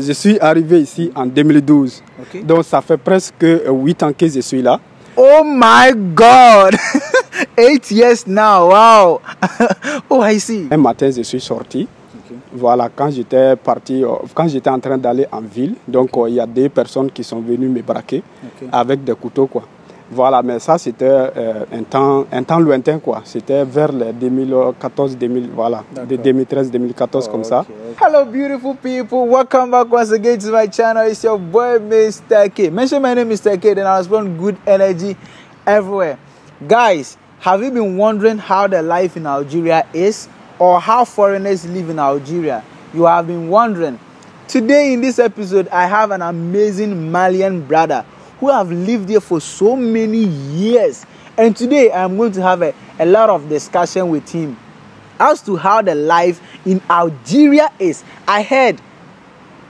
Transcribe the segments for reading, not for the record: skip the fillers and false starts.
Je suis arrivé ici en 2012. Okay. Donc ça fait presque 8 ans que je suis là. Oh my God! 8 years now, wow! Oh, I see. Un matin, je suis sorti. Okay. Voilà, quand j'étais parti, quand j'étais en train d'aller en ville, donc il y a des personnes qui sont venues me braquer avec des couteaux, quoi. Voilà, mais ça c'était un temps lointain, quoi. C'était vers les 2014, 2013, 2014 comme ça. Hello, beautiful people. Welcome back once again to my channel. It's your boy, Mr. K. Mention my name, Mr. K, then I'll spawn good energy everywhere. Guys, have you been wondering how the life in Algeria is, or how foreigners live in Algeria? You have been wondering. Today in this episode, I have an amazing Malian brother who have lived here for so many years. And today I'm going to have a lot of discussion with him as to how the life in Algeria is. I heard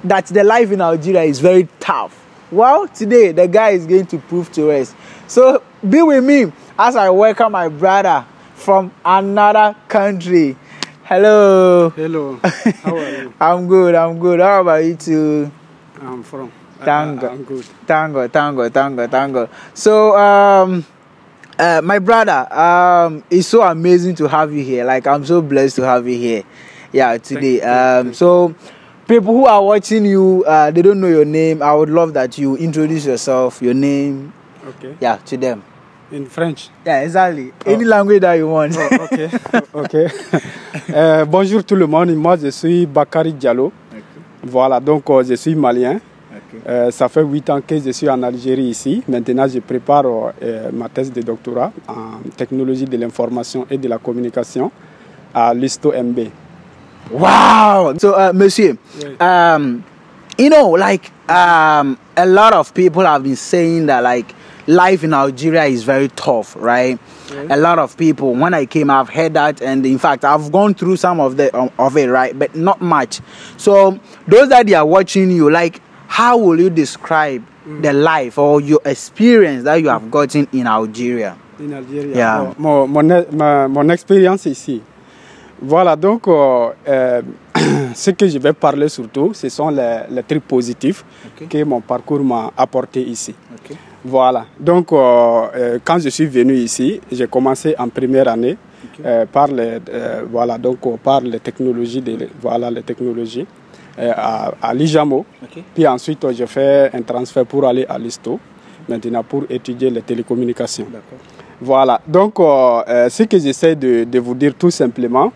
that the life in Algeria is very tough. Well, today the guy is going to prove to us. So be with me as I welcome my brother from another country. Hello. Hello. How are you? I'm good. How about you too? I'm from. Tango. I'm good. Tango. So, my brother, it's so amazing to have you here. Like, I'm so blessed to have you here. Yeah, today. So, people who are watching you, they don't know your name. I would love that you introduce yourself, your name. Okay. Yeah, to them. In French? Yeah, exactly. Any language that you want. Ok. Bonjour tout le monde. Moi, je suis Bakary Diallo. Okay. Voilà, donc je suis malien. Okay. Ça fait 8 ans que je suis en Algérie ici. Maintenant, je prépare ma thèse de doctorat en technologie de l'information et de la communication à l'ISTO MB. Wow! So, monsieur, you know, like, a lot of people have been saying that, like, life in Algeria is very tough, right? A lot of people, when I came, I've heard that, and in fact, I've gone through some of it, right? But not much. So, those that are watching you, like, how will you describe the life or your experience that you have gotten in Algeria? In Algérie, yeah. Mon expérience ici. Voilà, donc ce que je vais parler surtout, ce sont les trucs positifs que mon parcours m'a apporté ici. Okay. Voilà, donc quand je suis venu ici, j'ai commencé en première année par les technologies, à l'IJAMO. Puis ensuite, j'ai fait un transfert pour aller à l'ISTO, maintenant pour étudier les télécommunications. Voilà, donc ce que j'essaie de vous dire tout simplement,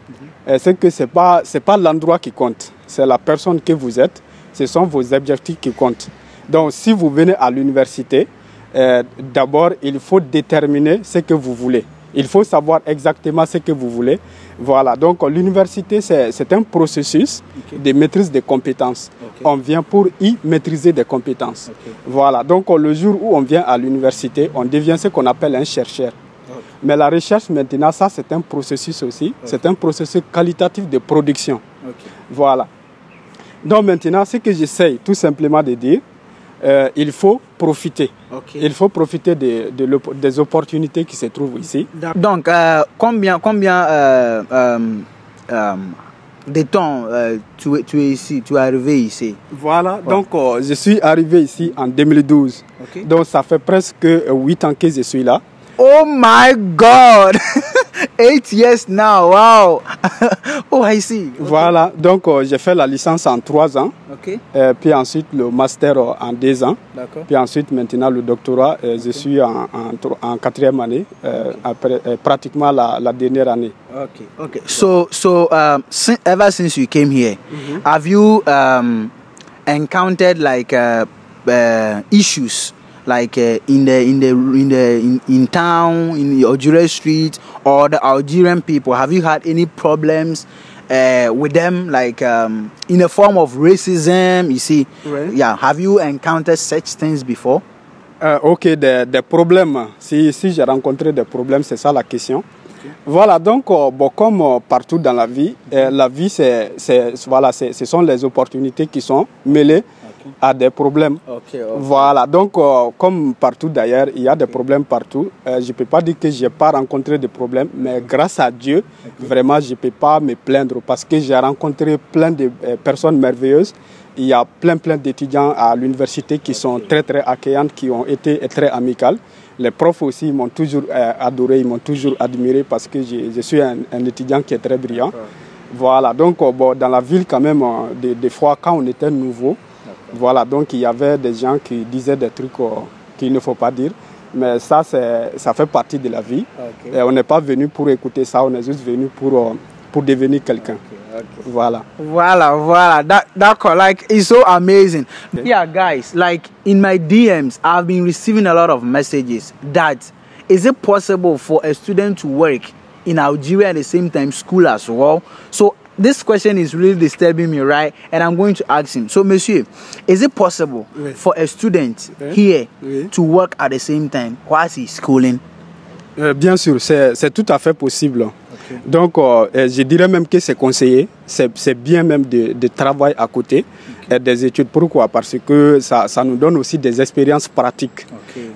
c'est que ce n'est pas l'endroit qui compte, c'est la personne que vous êtes, ce sont vos objectifs qui comptent. Donc si vous venez à l'université, d'abord il faut déterminer ce que vous voulez. Il faut savoir exactement ce que vous voulez. Voilà, donc l'université, c'est un processus de maîtrise des compétences. On vient pour y maîtriser des compétences. Voilà, donc le jour où on vient à l'université, on devient ce qu'on appelle un chercheur. Mais la recherche maintenant, ça c'est un processus aussi. C'est un processus qualitatif de production. Voilà. Donc maintenant, ce que j'essaye tout simplement de dire, il faut profiter. Il faut profiter des opportunités qui se trouvent ici. Donc, combien de temps tu es ici, tu es arrivé ici? Voilà, donc je suis arrivé ici en 2012. Donc ça fait presque 8 ans que je suis là. Oh my God! 8 years now, wow! Oh, I see. Voilà, donc j'ai fait la licence en 3 ans. Puis ensuite le master en 2 ans. Puis ensuite maintenant le doctorat, je suis en 4e année, après, pratiquement la dernière année. Okay. So ever since you came here, have you encountered like issues? Like in town, in the Algeria street, or the Algerian people, have you had any problems with them, like in a form of racism? You see, yeah. Have you encountered such things before? Des problèmes. Si j'ai rencontré des problèmes, c'est ça la question. Voilà, donc comme partout dans la vie, ce sont les opportunités qui sont mêlées a des problèmes. Voilà, donc comme partout d'ailleurs, il y a des problèmes partout. Je ne peux pas dire que je n'ai pas rencontré de problèmes, mais grâce à Dieu, vraiment, je ne peux pas me plaindre parce que j'ai rencontré plein de personnes merveilleuses. Il y a plein d'étudiants à l'université qui sont très accueillants, qui ont été très amicales. Les profs aussi m'ont toujours adoré, ils m'ont toujours admiré parce que je suis un étudiant qui est très brillant. Voilà, donc dans la ville quand même, des fois quand on était nouveau, voilà, donc il y avait des gens qui disaient des trucs qu'il ne faut pas dire. Mais ça fait partie de la vie. Et on n'est pas venu pour écouter ça, on est juste venu pour devenir quelqu'un. Voila, d'accord. Like, it's so amazing. Yeah, guys, like in my DMs, I've been receiving a lot of messages that is it possible for a student to work in Algeria at the same time school as well? So this question is really disturbing me, right? And I'm going to ask him. So, monsieur, is it possible for a student here to work at the same time whilst he's schooling? Bien sûr, c'est tout à fait possible. Donc, je dirais même que c'est conseillé, c'est bien même de travailler à côté des études. Pourquoi? Parce que ça nous donne aussi des expériences pratiques.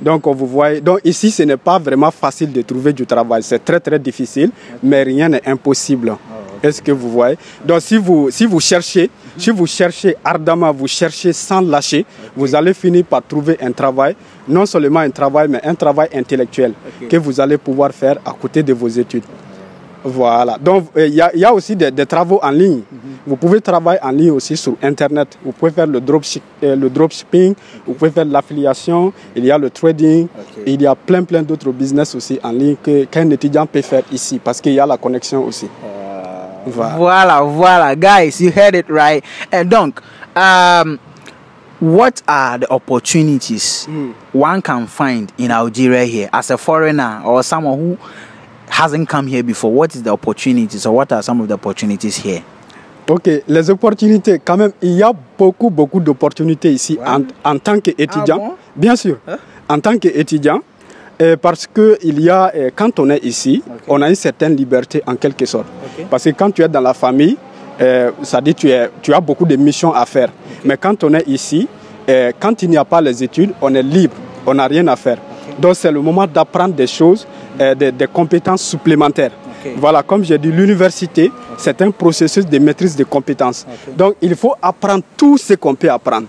Donc, vous voyez, donc ici, ce n'est pas vraiment facile de trouver du travail. C'est très difficile, mais rien n'est impossible. Est-ce que vous voyez? Donc, si vous cherchez ardemment, vous cherchez sans lâcher, vous allez finir par trouver un travail, non seulement un travail, mais un travail intellectuel que vous allez pouvoir faire à côté de vos études. Voilà. Donc, il y a aussi des travaux en ligne. Vous pouvez travailler en ligne aussi sur Internet. Vous pouvez faire le dropshipping, vous pouvez faire l'affiliation, il y a le trading, et il y a plein d'autres business aussi en ligne qu'un étudiant peut faire ici parce qu'il y a la connexion aussi. Voilà. Guys, you heard it right. And donc, what are the opportunities one can find in Algeria here as a foreigner or someone who hasn't come here before? What is the opportunities or what are some of the opportunities here? Ok, les opportunités, quand même, il y a beaucoup d'opportunités ici en tant qu'étudiant. Ah bon? Bien sûr, en tant qu'étudiant, parce que quand on est ici, on a une certaine liberté en quelque sorte. Parce que quand tu es dans la famille, ça dit tu as beaucoup de missions à faire. Mais quand on est ici, quand il n'y a pas les études, on est libre, on n'a rien à faire. Donc c'est le moment d'apprendre des choses, des compétences supplémentaires. Voilà, comme j'ai dit, l'université, c'est un processus de maîtrise de compétences. Donc il faut apprendre tout ce qu'on peut apprendre.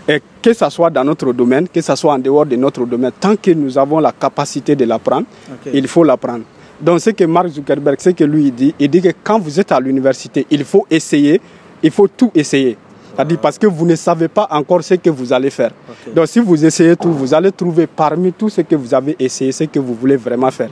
Et que ce soit dans notre domaine, que ce soit en dehors de notre domaine, tant que nous avons la capacité de l'apprendre, il faut l'apprendre. Donc ce que Mark Zuckerberg, ce que lui dit, il dit que quand vous êtes à l'université, il faut essayer, il faut tout essayer. C'est-à-dire parce que vous ne savez pas encore ce que vous allez faire. Donc si vous essayez tout, vous allez trouver parmi tout ce que vous avez essayé, ce que vous voulez vraiment faire.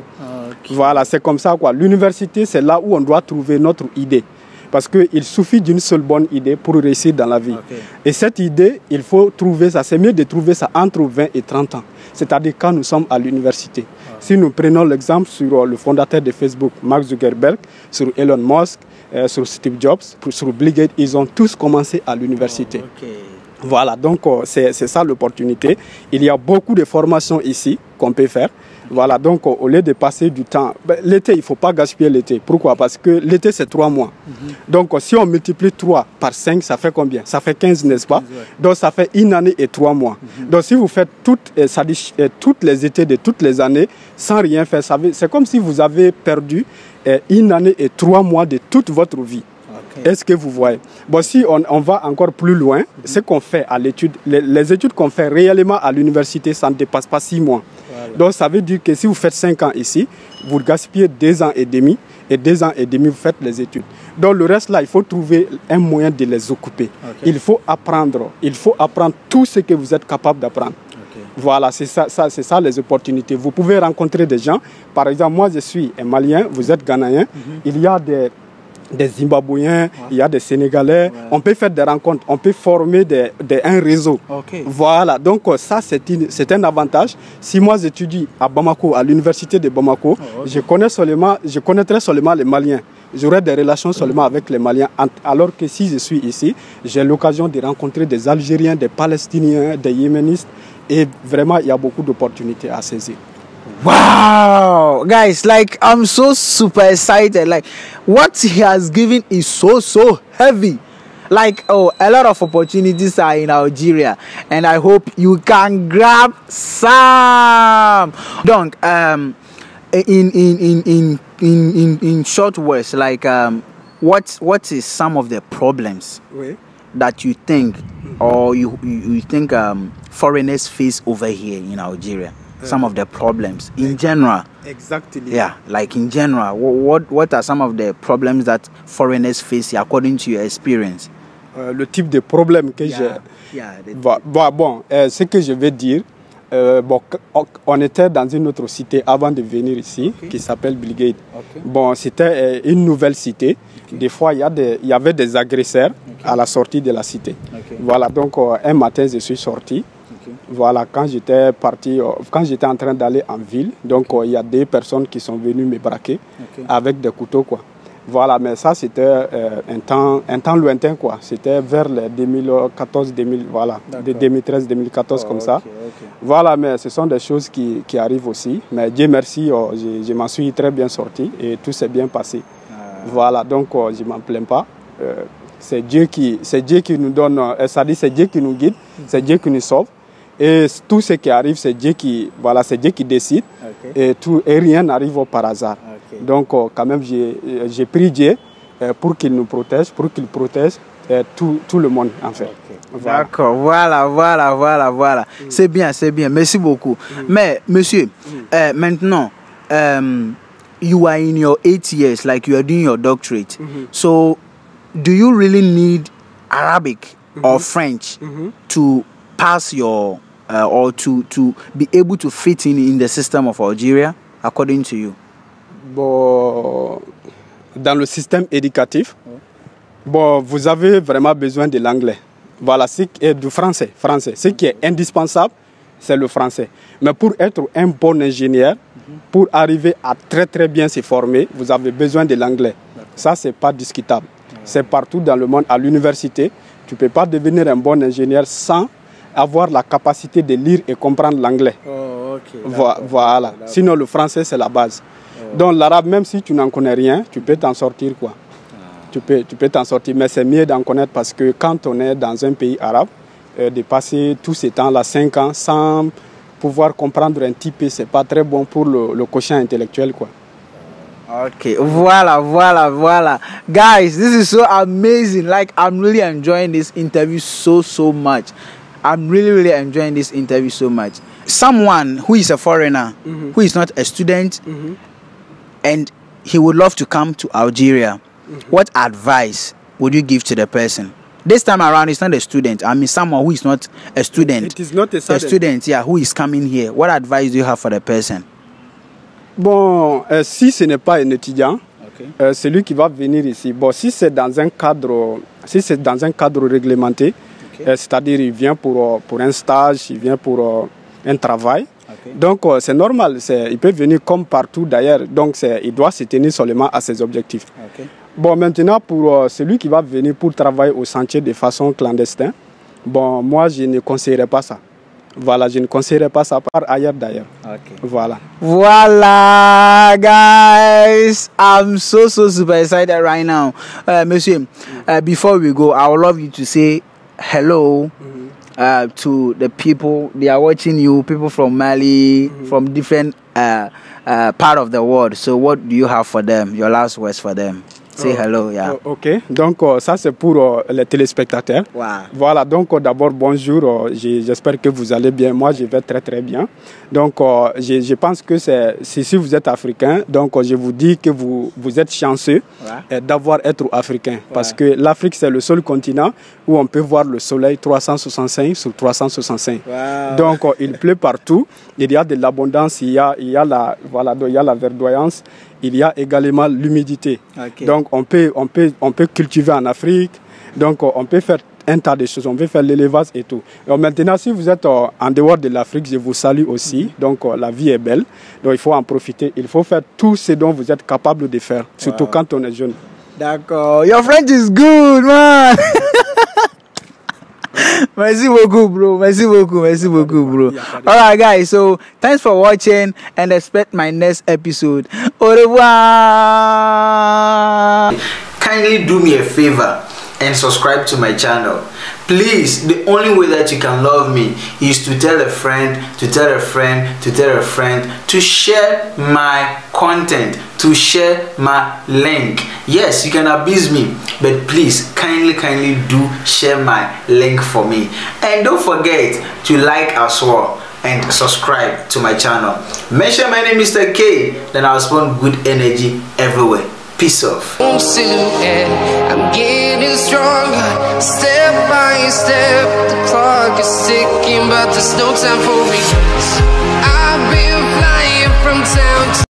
Voilà, c'est comme ça quoi. L'université, c'est là où on doit trouver notre idée. Parce qu'il suffit d'une seule bonne idée pour réussir dans la vie. Et cette idée, il faut trouver ça. C'est mieux de trouver ça entre 20 et 30 ans. C'est-à-dire quand nous sommes à l'université. Si nous prenons l'exemple sur le fondateur de Facebook, Mark Zuckerberg, sur Elon Musk, sur Steve Jobs, sur Bill Gates, ils ont tous commencé à l'université. Voilà, donc c'est ça l'opportunité. Il y a beaucoup de formations ici qu'on peut faire. Voilà, donc au lieu de passer du temps, l'été, il ne faut pas gaspiller l'été. Pourquoi? Parce que l'été, c'est 3 mois. Donc si on multiplie 3 par 5, ça fait combien? Ça fait 15, n'est-ce pas? Donc ça fait 1 année et 3 mois. Donc si vous faites toutes les étés de toutes les années sans rien faire, c'est comme si vous avez perdu 1 année et 3 mois de toute votre vie. Est-ce que vous voyez? Bon, si on va encore plus loin, ce qu'on fait à l'étude, les études qu'on fait réellement à l'université, ça ne dépasse pas 6 mois. Donc ça veut dire que si vous faites 5 ans ici, vous gaspillez 2 ans et demi, et 2 ans et demi, vous faites les études. Donc le reste là, il faut trouver un moyen de les occuper. Il faut apprendre tout ce que vous êtes capable d'apprendre. Voilà, c'est ça les opportunités. Vous pouvez rencontrer des gens. Par exemple, moi je suis un Malien, vous êtes Ghanéen. Il y a des Zimbabwéens, il y a des Sénégalais. On peut faire des rencontres, on peut former un réseau. Voilà, donc ça c'est un avantage. Si moi j'étudie à Bamako, à l'université de Bamako, je connaîtrais seulement les Maliens. J'aurai des relations seulement avec les Maliens. Alors que si je suis ici, j'ai l'occasion de rencontrer des Algériens, des Palestiniens, des Yéménistes. Et vraiment, il y a beaucoup d'opportunités à saisir. Wow, guys, like I'm so super excited. Like what he has given is so heavy. Like, oh, a lot of opportunities are in Algeria, and I hope you can grab some. Donc, in short words, like, what is some of the problems that you think, or you think foreigners face over here in Algeria? Some of the problems in general. Exactly. Yeah, like in general, what are some of the problems that foreigners face according to your experience? Le type de problème que j'ai. Bon, ce que je vais dire, bon, on était dans une autre cité avant de venir ici, qui s'appelle Bilgate. Bon, c'était une nouvelle cité. Des fois, il y avait des agresseurs à la sortie de la cité. Voilà, donc un matin, je suis sorti. Voilà, quand j'étais parti, quand j'étais en train d'aller en ville, donc il y a des personnes qui sont venues me braquer avec des couteaux, quoi. Voilà, mais ça c'était un temps lointain, quoi. C'était vers les 2014, 2013, 2014 comme ça. Voilà, mais ce sont des choses qui arrivent aussi. Mais Dieu merci, je m'en suis très bien sorti et tout s'est bien passé. Voilà, donc je m'en plains pas. C'est Dieu qui nous donne, c'est-à-dire c'est Dieu qui nous guide, c'est Dieu qui nous sauve. Et tout ce qui arrive, c'est Dieu qui décide. Et rien n'arrive par hasard. Donc, quand même, j'ai prié Dieu pour qu'il nous protège, pour qu'il protège tout le monde, en fait. Voilà. D'accord, voilà. C'est bien. Merci beaucoup. Mais, monsieur, maintenant, you are in your 8 years, like you are doing your doctorate. So, do you really need Arabic or French to pass your or to be able to fit in the system of Algeria, according to you? Bon, dans le système éducatif, bon, vous avez vraiment besoin de l'anglais. Voilà, et du français. Ce qui est indispensable, c'est le français. Mais pour être un bon ingénieur, pour arriver à très bien se former, vous avez besoin de l'anglais. Ça, c'est pas discutable. C'est partout dans le monde. À l'université, tu ne peux pas devenir un bon ingénieur sans avoir la capacité de lire et comprendre l'anglais. Voilà. Sinon, le français, c'est la base. Donc, l'arabe, même si tu n'en connais rien, tu peux t'en sortir, quoi. Tu peux t'en sortir, mais c'est mieux d'en connaître parce que quand on est dans un pays arabe, de passer tous ces temps-là, 5 ans, sans pouvoir comprendre un petit peu, c'est pas très bon pour le quotient intellectuel, quoi. Okay, voila. Guys, this is so amazing. Like, I'm really enjoying this interview so much. I'm really enjoying this interview so much. Someone who is a foreigner, who is not a student, and he would love to come to Algeria, what advice would you give to the person? This time around, it's not a student. I mean, someone who is not a student. It is not a student, yeah, who is coming here. What advice do you have for the person? Bon, si ce n'est pas un étudiant, celui qui va venir ici, bon, si c'est dans un cadre réglementé, c'est-à-dire il vient pour un stage, il vient pour un travail. Donc c'est normal, il peut venir comme partout d'ailleurs, donc il doit se tenir seulement à ses objectifs. Bon, maintenant pour celui qui va venir pour travailler au chantier de façon clandestine, bon, moi je ne conseillerais pas ça. Voilà, je ne conseillerais pas ça par ailleurs d'ailleurs. Voilà, guys. I'm so super excited right now. Monsieur, before we go, I would love you to say hello to the people. They are watching you, people from Mali, from different part of the world. So what do you have for them? Your last words for them? Say hello, yeah. Ok, donc ça c'est pour les téléspectateurs. Voilà, donc d'abord bonjour, j'espère que vous allez bien. Moi je vais très bien. Donc je pense que si vous êtes africain, donc je vous dis que vous êtes chanceux d'avoir être africain. Parce que l'Afrique c'est le seul continent où on peut voir le soleil 365 sur 365. Donc il pleut partout, il y a de l'abondance, il y a la verdoyance. Il y a également l'humidité. Donc on peut cultiver en Afrique. Donc on peut faire un tas de choses. On peut faire l'élevage et tout. Alors, maintenant, si vous êtes en dehors de l'Afrique, je vous salue aussi. Donc la vie est belle. Donc il faut en profiter. Il faut faire tout ce dont vous êtes capable de faire. Surtout quand on est jeune. D'accord. Your French is good, man. Merci beaucoup, bro. Alright, guys. So, thanks for watching and expect my next episode. Au revoir. Kindly do me a favor. and subscribe to my channel. Please, the only way that you can love me is to tell a friend, to tell a friend, to tell a friend, to share my content, to share my link. Yes, you can abuse me, but please kindly do share my link for me. And don't forget to like as well and subscribe to my channel. Mention my name Mr. K, then I'll spawn good energy everywhere. Peace off. I'm getting stronger, step by step. The clock is ticking, but there's no time for me. I've been flying from town to